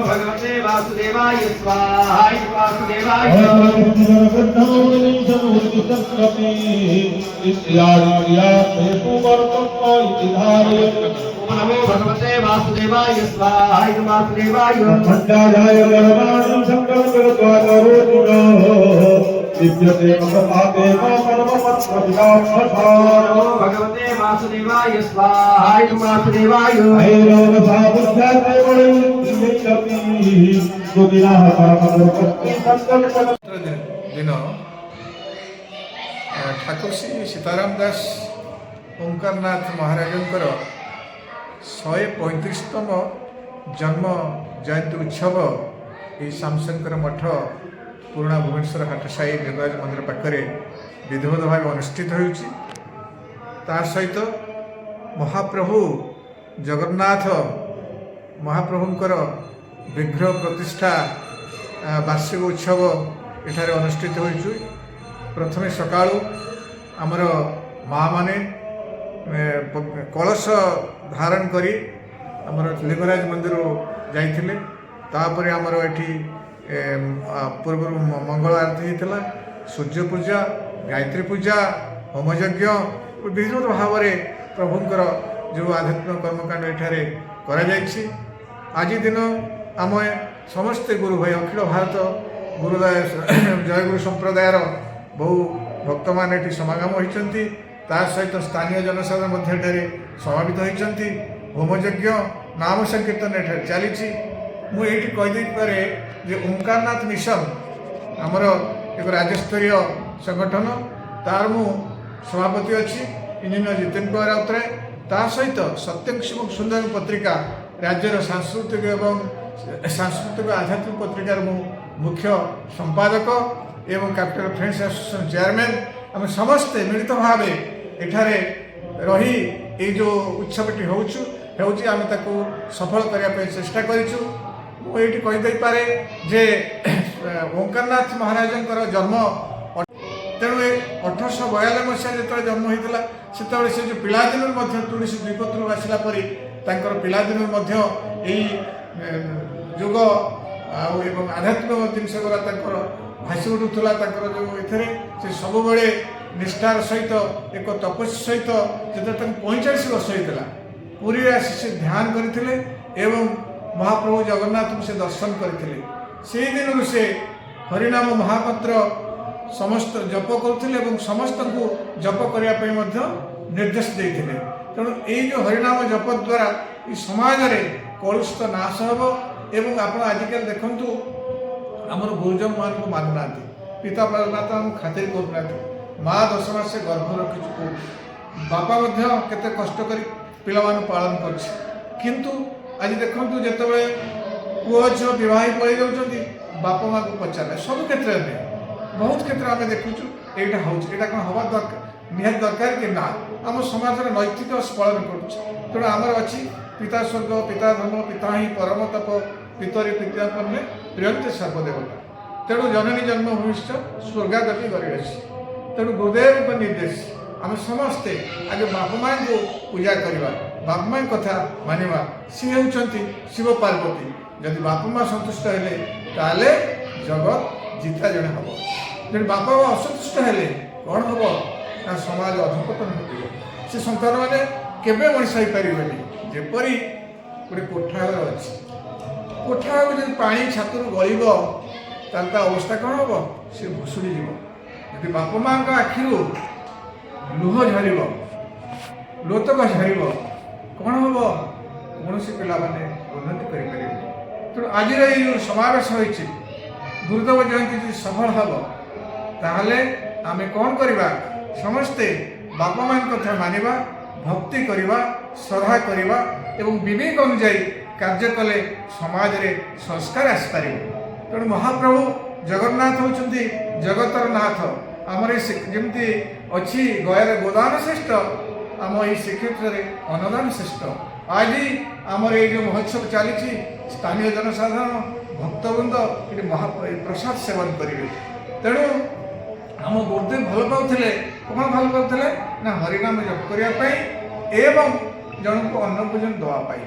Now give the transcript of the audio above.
भगवते वासुदेवाय स्वाहा वासुदेवाय नमो भगवते वासुदेवाय स्वाहा वासुदेवाय भट्टाचार्य कर्माणि संकल्पद्वारोजुनो दिव्यते ममपाते नमो भगवते वासुदेवाय स्वाहा वासुदेवाय ऐरवसा बुद्धाते वळियति सुदिनः परमपति संकल्पन दिन ठाकुर श्री सीताराम दास ओंकारनाथ महाराजंकर 135तम जन्म जयंती उत्सव ये श्यामशंकर मठ पुराणा भुवनेश्वर हाटसाई लिंगराज मंदिर पाखे विधिवत भाव अनुष्ठित होता सहित महाप्रभु जगन्नाथ महाप्रभुंकर विग्रह प्रतिष्ठा वार्षिक उत्सव एठारे अनुष्ठित हो प्रथमे सकाळू आमर माँ माने कलश धारण करी आमर लिंगराज मंदिर जाइथिले तापर आमर एठी पूर्व मंगल आरती होता सूर्य पूजा गायत्री पूजा होमयज्ञ विभिन्न भाव में प्रभुंकर जो आध्यात्मिक कर्मकांड एठारे करा जायछि। आज दिन आम समस्ते गुरु भाई अखिल भारत गुरुदाय जयगुरु संप्रदायर बहु भक्त मान समागम होती सहित स्थानीय जनसाधारण समावित होती होमयज्ञ नाम संकीर्तन एठारे चली मुझे कहीदे पारे जे ओंकारनाथ मिशन आमर एक राज्यस्तरीय संगठन तार मु सभापति अच्छी इंजीनियर जितेन कुमार राउतराय ता सहित सत्यम शिव सुंदर पत्रिका राज्यर सांस्कृतिक एवं सांस्कृतिक आध्यात्मिक पत्रिकार मु मुख्य संपादक एवं कैपिटल फ्रेंड्स एसोसिएशन चेयरमैन आम समस्ते मिलित भाव एठारे रही ये जो उत्सवटी होची आम ताकू सफल करने चेष्टा करूँ मुझे कहीदे पारे जे ओंकारनाथ महाराजंकर जन्म तेणु 1892 मसीहा जो जन्म होता से जो पिलादिन तुलसी द्विपत्र आसला परी पिलादिन युग एवं आध्यात्मिक जिनस गुरा भासी उठूला जो ये सब बड़े निष्ठार सहित एक तपस्या सहित जो 45 वर्ष होता पुरी आसी से ध्यान करते महाप्रभु जगन्नाथ को से दर्शन करते से दिन से हरिनाम महामंत्र समस्त जप करुले समस्त को जप करने निर्देश देते तेणु ये जो हरिनाम जप द्वारा समाज में कलुषित नाश हम एवं आप आजिकल देखु आमर गुरुजन मान को मानुना पिता जगन्नाथ खातिर करना माँ 10 मास गर्भ रखी बापा केते कष्ट कर पिला पालन किंतु आज देखु जो पुओ झील बहुत पड़े जाऊँगी बापा माँ को पचारे सब क्षेत्र में बहुत क्षेत्र आम देखु यहाँ हूँ कौन हवा दरकार निहाती दरकार कि ना आम समाज नैतिक स्खलन कर आमर अच्छी पिता स्वर्ग पिता धर्म पिता ही परम तप पितरी पितापन्ने प्रियंते सर्वदेवता तेणु जननी जन्मभूमिश्च स्वर्गागति कर तेणु गुरुदेव निर्देश आम समस्ते आज बापा माँ को पूजा करवा बापा माँ कथा मानिबा सी होउछंती शिव पार्वती जदि बापा माँ संतुष्ट हेले ताले जगत जीता जड़े हम जब बापा माँ असंतुष्ट हेले कौन हम ना समाज अधपतन हो से संतान मैंने केबे मनीष हो पारे जेपरी गोटे कोठाघर अच्छी कोठाघर जब पानी छातर गलब तार अवस्था कौन हम सी भुशुड़ी जी बापा माँ आखि लुह झर लोतक झर कौन हम कौन पिला माने उन्नति करें तेणु आज समावेश हो गुरुदेव जयंती जो सफल हम ताहले आम कौन करवा समस्ते बापा माँ कथा मानिबा भक्ति करवा श्रद्धा करवा एवं विवेक अनुजाई कार्य कले समाज रे संस्कार आसपार तेणु महाप्रभु जगन्नाथ होती जगतर नाथ आमर जमी अच्छी गयार गोदान श्रेष्ठ आम ये श्रीक्षेत्र में अन्नदान श्रेष्ठ आज आमर ये जो महोत्सव चली स्थानीय जनसाधारण भक्तवृंद ये प्रसाद सेवन करेंगे तेणु ଆମ ଗୁରୁଦେବ ଭଲ ପାଉଥିଲେ, କ'ଣ ଭଲ ପାଉଥିଲେ ନା ହରିନାମ ଜପ କରିବା ପାଇଁ ଏବଂ ଜଣଙ୍କୁ ଅନ୍ନ ଭୋଜନ ଦେବା ପାଇଁ।